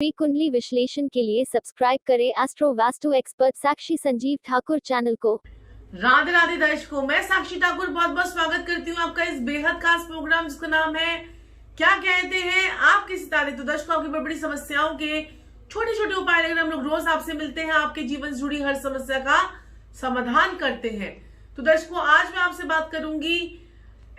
कुंडली विश्लेषण के लिए सब्सक्राइब करें एस्ट्रो वास्तु एक्सपर्ट साक्षी संजीव ठाकुर चैनल को। राधे राधे दर्शकों, मैं साक्षी ठाकुर बहुत बहुत स्वागत करती हूँ आपका इस बेहद खास प्रोग्राम जिसका नाम है क्या कहते हैं आपके सितारे। तो दर्शकों, आपकी बड़ी बड़ी समस्याओं के छोटे छोटे उपाय लेकर हम लोग रोज आपसे मिलते हैं, आपके जीवन से जुड़ी हर समस्या का समाधान करते हैं। तो दर्शकों, आज मैं आपसे बात करूंगी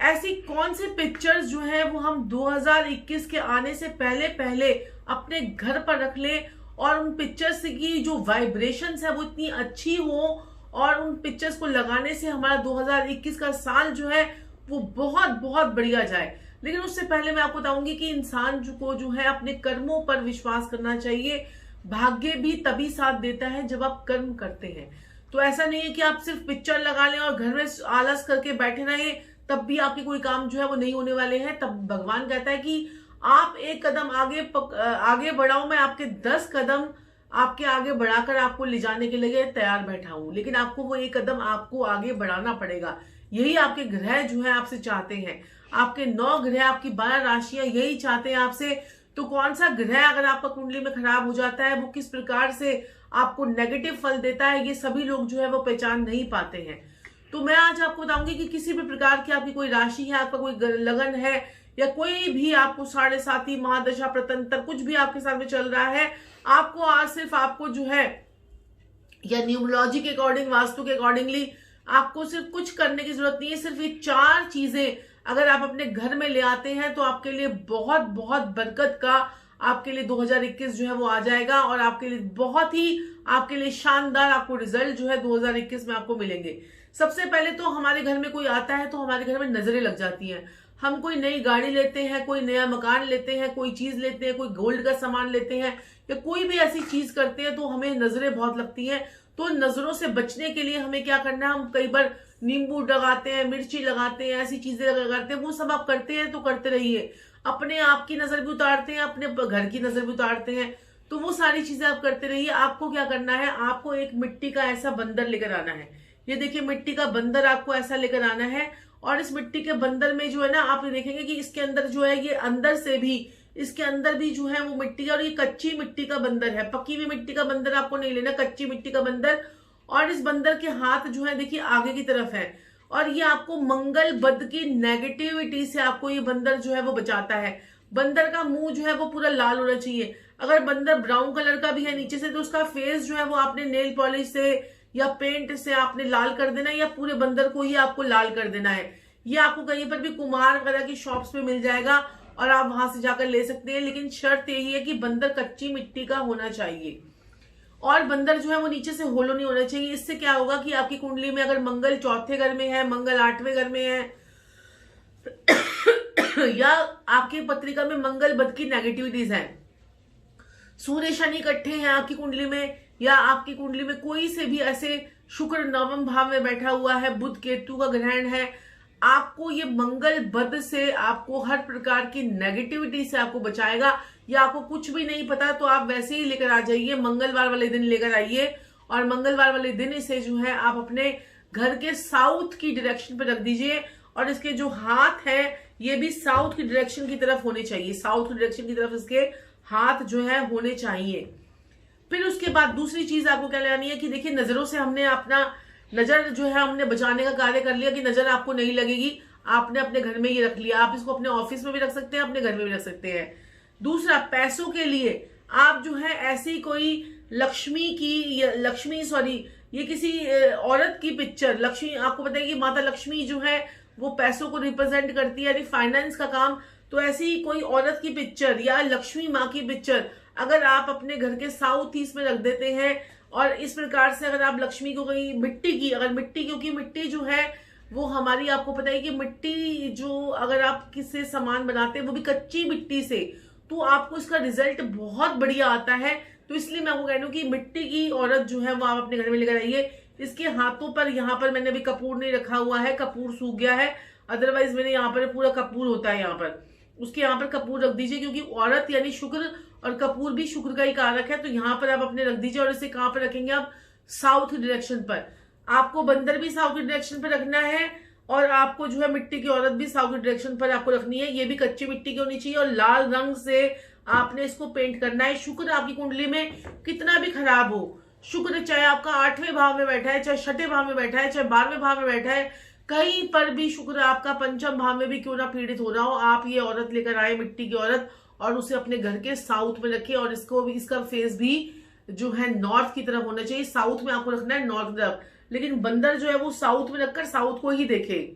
ऐसी कौन सी पिक्चर्स जो है वो हम 2021 के आने से पहले पहले अपने घर पर रख ले और उन पिक्चर्स की जो वाइब्रेशंस है वो इतनी अच्छी हो और उन पिक्चर्स को लगाने से हमारा 2021 का साल जो है वो बहुत बहुत बढ़िया जाए। लेकिन उससे पहले मैं आपको बताऊंगी कि इंसान को जो है अपने कर्मों पर विश्वास करना चाहिए। भाग्य भी तभी साथ देता है जब आप कर्म करते हैं। तो ऐसा नहीं है कि आप सिर्फ पिक्चर लगा लें और घर में आलस करके बैठे रहें, तब भी आपके कोई काम जो है वो नहीं होने वाले हैं। तब भगवान कहता है कि आप एक कदम आगे बढ़ाओ, मैं आपके 10 कदम आपके आगे बढ़ाकर आपको ले जाने के लिए तैयार बैठा हूं। लेकिन आपको वो एक कदम आपको आगे बढ़ाना पड़ेगा। यही आपके ग्रह जो है आपसे चाहते हैं। आपके 9 ग्रह, आपकी 12 राशियां यही चाहते हैं आपसे। तो कौन सा ग्रह अगर आपका कुंडली में खराब हो जाता है, वो किस प्रकार से आपको नेगेटिव फल देता है, ये सभी लोग जो है वो पहचान नहीं पाते हैं। तो मैं आज आपको बताऊंगी कि किसी भी प्रकार की आपकी कोई राशि है, आपका कोई लगन है या कोई भी आपको 7.5 महादशा प्रतंत्र कुछ भी आपके साथ में चल रहा है, आपको आज सिर्फ आपको जो है या न्यूमरोलॉजी के अकॉर्डिंग, वास्तु के अकॉर्डिंगली आपको सिर्फ कुछ करने की जरूरत नहीं है। सिर्फ ये 4 चीजें अगर आप अपने घर में ले आते हैं तो आपके लिए बहुत बहुत बरकत का आपके लिए 2021 जो है वो आ जाएगा और आपके लिए बहुत ही आपके लिए शानदार आपको रिजल्ट जो है 2021 में आपको मिलेंगे। सबसे पहले तो हमारे घर में कोई आता है तो हमारे घर में नजरें लग जाती हैं। हम कोई नई गाड़ी लेते हैं, कोई नया मकान लेते हैं, कोई चीज लेते हैं, कोई गोल्ड का सामान लेते हैं या कोई भी ऐसी चीज करते हैं तो हमें नजरें बहुत लगती हैं। तो नजरों से बचने के लिए हमें क्या करना है, हम कई बार नींबू लगाते हैं, मिर्ची लगाते हैं, ऐसी चीजें लगाते हैं। वो सब आप करते हैं तो करते रहिए। अपने आप की नजर भी उतारते हैं, अपने घर की नजर भी उतारते हैं, तो वो सारी चीजें आप करते रहिए। आपको क्या करना है, आपको एक मिट्टी का ऐसा बंदर लेकर आना है। ये देखिए, मिट्टी का बंदर आपको ऐसा लेकर आना है और इस मिट्टी के बंदर में जो है ना, आप देखेंगे कि इसके अंदर जो है, ये अंदर से भी इसके अंदर भी जो है वो मिट्टी है और ये कच्ची मिट्टी का बंदर है। पक्की हुई मिट्टी का बंदर आपको नहीं लेना, कच्ची मिट्टी का बंदर। और इस बंदर के हाथ जो है देखिए आगे की तरफ है और ये आपको मंगल बद की नेगेटिविटी से आपको ये बंदर जो है वो बचाता है। बंदर का मुंह जो है वो पूरा लाल होना चाहिए। अगर बंदर ब्राउन कलर का भी है नीचे से तो उसका फेस जो है वो आपने नेल पॉलिश से या पेंट से आपने लाल कर देना है या पूरे बंदर को ही आपको लाल कर देना है। ये आपको कहीं पर भी कुम्हार वगैरह की शॉप्स पे मिल जाएगा और आप वहां से जाकर ले सकते हैं। लेकिन शर्त यही है कि बंदर कच्ची मिट्टी का होना चाहिए और बंदर जो है वो नीचे से होलो नहीं होना चाहिए। इससे क्या होगा कि आपकी कुंडली में अगर मंगल 4थे घर में है, मंगल 8वें घर में है या आपकी पत्रिका में मंगल बद की नेगेटिविटीज है, सूर्य शनि इकट्ठे हैं आपकी कुंडली में, या आपकी कुंडली में कोई से भी ऐसे शुक्र 9वें भाव में बैठा हुआ है, बुध केतु का ग्रहण है, आपको ये मंगल बद से आपको हर प्रकार की नेगेटिविटी से आपको बचाएगा। या आपको कुछ भी नहीं पता तो आप वैसे ही लेकर आ जाइए, मंगलवार वाले दिन लेकर आइए और मंगलवार वाले दिन इसे जो है आप अपने घर के साउथ की डायरेक्शन पर रख दीजिए और इसके जो हाथ है ये भी साउथ की डायरेक्शन की तरफ होने चाहिए। साउथ की डायरेक्शन की तरफ इसके हाथ जो है होने चाहिए। फिर उसके बाद दूसरी चीज आपको क्या लेनी है कि देखिए, नजरों से हमने अपना नजर जो है हमने बचाने का कार्य कर लिया कि नजर आपको नहीं लगेगी। आपने अपने घर में ही रख लिया। आप इसको अपने ऑफिस में भी रख सकते हैं, अपने घर में भी रख सकते हैं। दूसरा, पैसों के लिए आप जो है ऐसी कोई ये किसी औरत की पिक्चर, लक्ष्मी, आपको पता है कि माता लक्ष्मी जो है वो पैसों को रिप्रेजेंट करती है, यानी फाइनेंस का काम। तो ऐसी कोई औरत की पिक्चर या लक्ष्मी माँ की पिक्चर अगर आप अपने घर के साउथ ईस्ट में रख देते हैं और इस प्रकार से अगर आप लक्ष्मी को कहीं मिट्टी, क्योंकि मिट्टी जो है वो हमारी, आपको पता है कि मिट्टी जो अगर आप किससे सामान बनाते हैं वो भी कच्ची मिट्टी से, तो आपको इसका रिजल्ट बहुत बढ़िया आता है। तो इसलिए मैं आपको कह रही हूँ कि मिट्टी की औरत जो है वो आप अपने घर में लेकर आइए। इसके हाथों पर, यहाँ पर मैंने अभी कपूर नहीं रखा हुआ है, कपूर सूख गया है, अदरवाइज मैंने यहाँ पर पूरा कपूर होता है, यहाँ पर उसके यहाँ पर कपूर रख दीजिए क्योंकि औरत यानी शुक्र और कपूर भी शुक्र का ही कारक है। तो यहाँ पर आप अपने रख दीजिए और इसे कहाँ पर रखेंगे आप, साउथ डायरेक्शन पर। आपको बंदर भी साउथ डायरेक्शन पर रखना है और आपको जो है मिट्टी की औरत भी साउथ डायरेक्शन पर आपको रखनी है। ये भी कच्ची मिट्टी की होनी चाहिए और लाल रंग से आपने इसको पेंट करना है। शुक्र आपकी कुंडली में कितना भी खराब हो, शुक्र चाहे आपका 8वें भाव में बैठा है, चाहे 6ठे भाव में बैठा है, चाहे 12वें भाव में बैठा है, कहीं पर भी शुक्र आपका 5म भाव में भी क्यों ना पीड़ित हो रहा हो, आप ये औरत लेकर आए, मिट्टी की औरत, और उसे अपने घर के साउथ में रखे। और इसको भी, इसका फेस भी जो है नॉर्थ की तरफ होना चाहिए। साउथ में आपको रखना है, नॉर्थ की तरफ, लेकिन बंदर जो है वो साउथ में रखकर साउथ को ही देखे।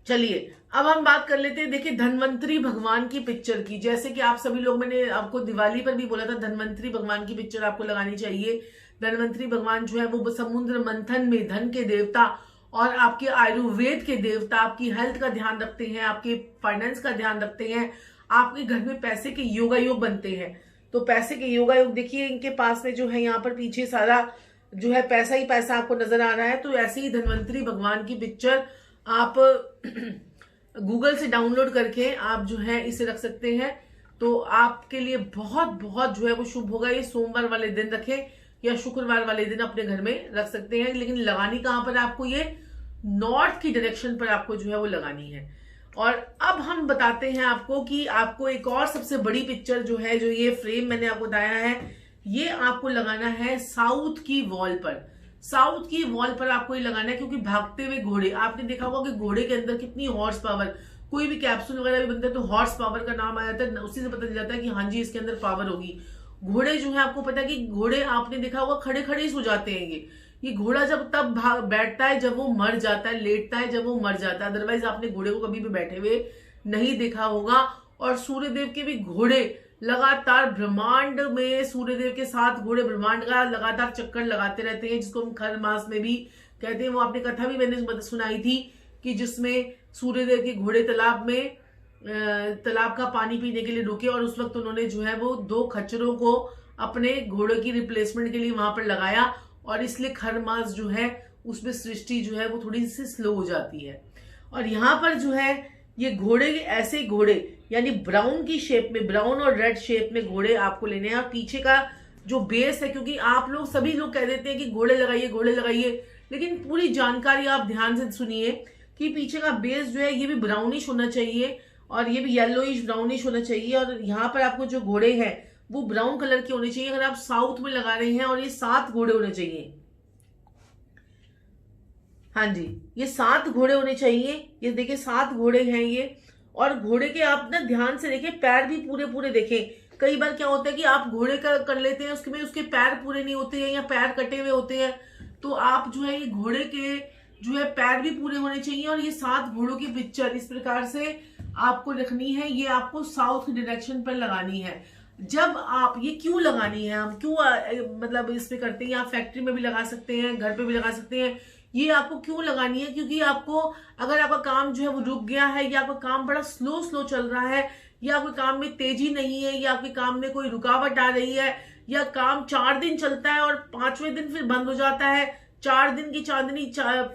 चलिए अब हम बात कर लेते हैं, देखिए धन्वंतरी भगवान की पिक्चर की। जैसे कि आप सभी लोग, मैंने आपको दिवाली पर भी बोला था, धन्वंतरी भगवान की पिक्चर आपको लगानी चाहिए। धन्वंतरी भगवान जो है वो समुद्र मंथन में धन के देवता और आपके आयुर्वेद के देवता, आपकी हेल्थ का ध्यान रखते हैं, आपके फाइनेंस का ध्यान रखते हैं, आपके घर में पैसे के योगायोग बनते हैं। तो पैसे के योगायोग देखिए इनके पास में जो है यहाँ पर पीछे सारा जो है पैसा ही पैसा आपको नजर आ रहा है। तो ऐसे ही धन्वंतरी भगवान की पिक्चर आप गूगल से डाउनलोड करके आप जो है इसे रख सकते हैं। तो आपके लिए बहुत बहुत जो है वो शुभ होगा। ये सोमवार वाले दिन रखें या शुक्रवार वाले दिन अपने घर में रख सकते हैं, लेकिन लगानी कहां पर आपको, ये नॉर्थ की डायरेक्शन पर आपको जो है वो लगानी है। और अब हम बताते हैं आपको कि आपको एक और सबसे बड़ी पिक्चर जो है, जो ये फ्रेम मैंने आपको बताया है, ये आपको लगाना है साउथ की वॉल पर। साउथ की वॉल पर आपको ये लगाना है, क्योंकि भागते हुए घोड़े, आपने देखा होगा कि घोड़े के अंदर कितनी हॉर्स पावर, कोई भी कैप्सूल वगैरह भी बनता है तो हॉर्स पावर का नाम आ जाता है, उसी से पता चल जाता है कि हाँ जी इसके अंदर पावर होगी। घोड़े जो है, आपको पता है कि घोड़े आपने देखा होगा खड़े खड़े ही सो जाते हैं। ये घोड़ा जब तब बैठता है जब वो मर जाता है, लेटता है जब वो मर जाता है, अदरवाइज आपने घोड़े को कभी भी बैठे हुए नहीं देखा होगा। और सूर्यदेव के भी घोड़े लगातार ब्रह्मांड में, सूर्यदेव के साथ घोड़े ब्रह्मांड का लगातार चक्कर लगाते रहते हैं, जिसको हम खर मास में भी कहते हैं। वो आपने कथा भी मैंने सुनाई थी कि जिसमें सूर्यदेव के घोड़े तालाब का पानी पीने के लिए रुके, और उस वक्त उन्होंने जो है वो 2 खच्चरों को अपने घोड़े की रिप्लेसमेंट के लिए वहां पर लगाया, और इसलिए खर मास जो है उसमें सृष्टि जो है वो थोड़ी सी स्लो हो जाती है। और यहाँ पर जो है ये घोड़े के ऐसे घोड़े, यानी ब्राउन की शेप में, ब्राउन और रेड शेप में घोड़े आपको लेने हैं। और पीछे का जो बेस है, क्योंकि आप लोग सभी लोग कह देते हैं कि घोड़े लगाइए घोड़े लगाइए, लेकिन पूरी जानकारी आप ध्यान से सुनिए कि पीछे का बेस जो है ये भी ब्राउनिश होना चाहिए, और ये भी येलोइश ब्राउनिश होना चाहिए। और यहाँ पर आपको जो घोड़े हैं वो ब्राउन कलर के होने चाहिए अगर आप साउथ में लगा रहे हैं। और ये 7 घोड़े होने चाहिए, हाँ जी ये 7 घोड़े होने चाहिए। ये देखिए 7 घोड़े हैं ये। और घोड़े के आप ना ध्यान से देखें, पैर भी पूरे पूरे देखें। कई बार क्या होता है कि आप घोड़े का कर लेते हैं, उसके में उसके पैर पूरे नहीं होते हैं या पैर कटे हुए होते हैं, तो आप जो है ये घोड़े के जो है पैर भी पूरे होने चाहिए। और ये 7 घोड़ों की पिक्चर इस प्रकार से आपको रखनी है, ये आपको साउथ की डायरेक्शन पर लगानी है। जब आप ये क्यों लगानी है, हम क्यों मतलब इस पे करते हैं, आप फैक्ट्री में भी लगा सकते हैं, घर पे भी लगा सकते हैं। ये आपको क्यों लगानी है, क्योंकि आपको अगर आपका काम जो है वो रुक गया है, या आपका काम बड़ा स्लो स्लो चल रहा है, या आपके काम में तेजी नहीं है, या आपके काम में कोई रुकावट आ रही है, या काम 4 दिन चलता है और 5वें दिन फिर बंद हो जाता है, 4 दिन की चांदनी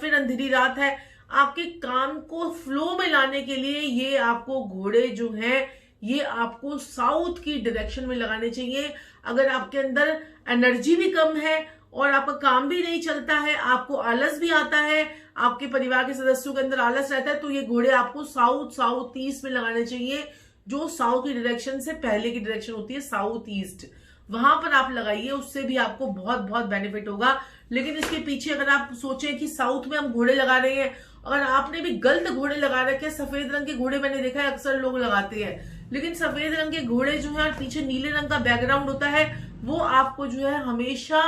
फिर अंधेरी रात है, आपके काम को फ्लो में लाने के लिए ये आपको घोड़े जो हैं ये आपको साउथ की डायरेक्शन में लगाने चाहिए। अगर आपके अंदर एनर्जी भी कम है और आपका काम भी नहीं चलता है, आपको आलस भी आता है, आपके परिवार के सदस्यों के अंदर आलस रहता है, तो ये घोड़े आपको साउथ ईस्ट में लगाने चाहिए। जो साउथ की डायरेक्शन से पहले की डायरेक्शन होती है साउथ ईस्ट, वहां पर आप लगाइए, उससे भी आपको बहुत बहुत बेनिफिट होगा। लेकिन इसके पीछे अगर आप सोचें कि साउथ में हम घोड़े लगा रहे हैं, अगर आपने भी गलत घोड़े लगा रखे, सफेद रंग के घोड़े मैंने देखा है अक्सर लोग लगाते हैं, लेकिन सफेद रंग के घोड़े जो है और पीछे नीले रंग का बैकग्राउंड होता है, वो आपको जो है हमेशा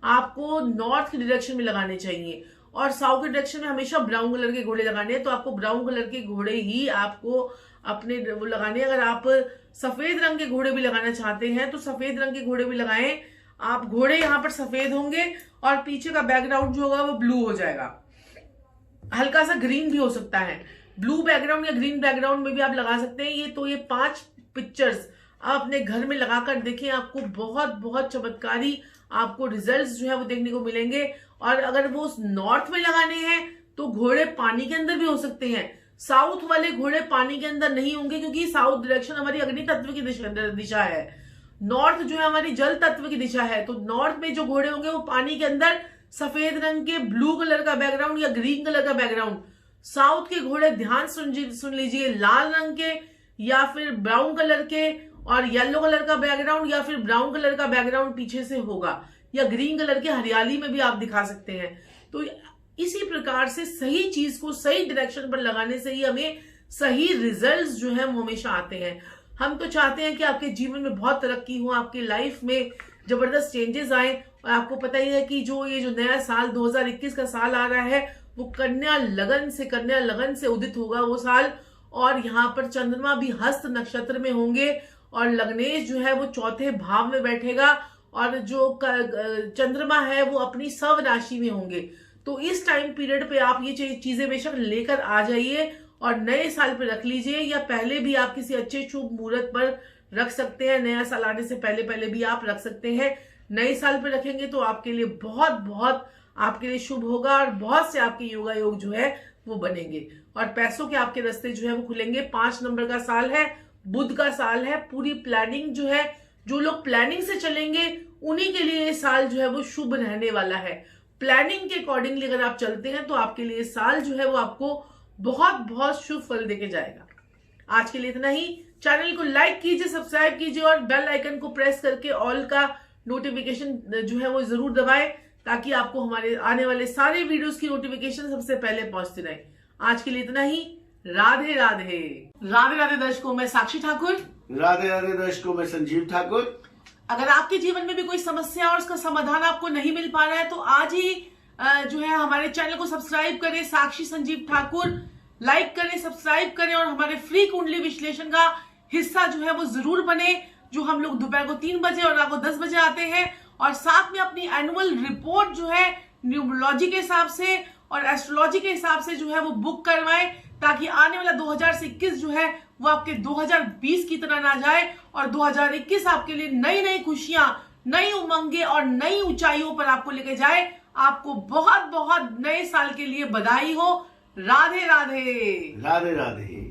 आपको नॉर्थ की डायरेक्शन में लगाने चाहिए। और साउथ की डायरेक्शन में हमेशा ब्राउन कलर के घोड़े लगाने हैं, तो आपको ब्राउन कलर के घोड़े ही आपको अपने वो लगाने हैं। अगर आप सफेद रंग के घोड़े भी लगाना चाहते हैं तो सफेद रंग के घोड़े भी लगाएं आप। घोड़े यहाँ पर सफेद होंगे और पीछे का बैकग्राउंड जो होगा वो ब्लू हो जाएगा, हल्का सा ग्रीन भी हो सकता है, ब्लू बैकग्राउंड या ग्रीन बैकग्राउंड में भी आप लगा सकते हैं। ये 5 पिक्चर्स आप अपने घर में लगाकर देखें, आपको बहुत बहुत चमत्कारी आपको रिजल्ट्स जो है वो देखने को मिलेंगे। और अगर वो नॉर्थ में लगाने हैं तो घोड़े पानी के अंदर भी हो सकते हैं, साउथ वाले घोड़े पानी के अंदर नहीं होंगे, क्योंकि साउथ डायरेक्शन हमारी अग्नि तत्व की दिशा है, नॉर्थ जो है हमारी जल तत्व की दिशा है। तो नॉर्थ में जो घोड़े होंगे वो पानी के अंदर, सफेद रंग के, ब्लू कलर का बैकग्राउंड या ग्रीन कलर का बैकग्राउंड। साउथ के घोड़े ध्यान सुन लीजिए, लाल रंग के या फिर ब्राउन कलर के और येलो कलर का बैकग्राउंड या फिर ब्राउन कलर का बैकग्राउंड पीछे से होगा, या ग्रीन कलर की हरियाली में भी आप दिखा सकते हैं। तो इसी प्रकार से सही चीज को सही डायरेक्शन पर लगाने से ही हमें सही रिजल्ट्स जो है वो हमेशा आते हैं। हम तो चाहते हैं कि आपके जीवन में बहुत तरक्की हो, आपकी लाइफ में जबरदस्त चेंजेस आए। और आपको पता ही है कि ये जो नया साल 2021 का साल आ रहा है वो कन्या लगन से उदित होगा वो साल। और यहाँ पर चंद्रमा भी हस्त नक्षत्र में होंगे और लग्नेश जो है वो चौथे भाव में बैठेगा और जो चंद्रमा है वो अपनी सव राशि में होंगे। तो इस टाइम पीरियड पे आप ये चीजें बेशक लेकर आ जाइए और नए साल पे रख लीजिए, या पहले भी आप किसी अच्छे शुभ मुहूर्त पर रख सकते हैं। नया साल आने से पहले भी आप रख सकते हैं। नए साल पे रखेंगे तो आपके लिए बहुत बहुत आपके लिए शुभ होगा और बहुत से आपके योगा योग जो है वो बनेंगे और पैसों के आपके रास्ते जो है वो खुलेंगे। 5 नंबर का साल है, बुध का साल है। पूरी प्लानिंग जो है, जो लोग प्लानिंग से चलेंगे उन्हीं के लिए ये साल जो है वो शुभ रहने वाला है। प्लानिंग के अकॉर्डिंगली अगर आप चलते हैं तो आपके लिए साल जो है वो आपको बहुत बहुत शुभ फल देके जाएगा। आज के लिए इतना ही। चैनल को लाइक कीजिए, सब्सक्राइब कीजिए और बेल आइकन को प्रेस करके ऑल का नोटिफिकेशन जो है वो जरूर दबाएं ताकि आपको हमारे आने वाले सारे वीडियोस की नोटिफिकेशन सबसे पहले पहुंचती रहे। आज के लिए इतना ही। राधे राधे। राधे राधे दर्शकों, मैं साक्षी ठाकुर। राधे राधे दर्शकों, मैं संजीव ठाकुर। अगर आपके जीवन में भी कोई समस्या और उसका समाधान आपको नहीं मिल पा रहा है तो आज ही जो है हमारे चैनल को सब्सक्राइब करें, साक्षी संजीव ठाकुर, लाइक करें, सब्सक्राइब करें और हमारे फ्री कुंडली विश्लेषण का हिस्सा जो है वो जरूर बने, जो हम लोग दोपहर को 3 बजे और रात को 10 बजे आते हैं। और साथ में अपनी एनुअल रिपोर्ट जो है न्यूमरोलॉजी के हिसाब से और एस्ट्रोलॉजी के हिसाब से जो है वो बुक करवाएं ताकि आने वाला 2021 जो है वो आपके 2020 की तरह ना जाए और 2021 आपके लिए नई नई खुशियां, नई उमंगे और नई ऊंचाइयों पर आपको लेके जाए। आपको बहुत बहुत नए साल के लिए बधाई हो। राधे राधे। राधे राधे।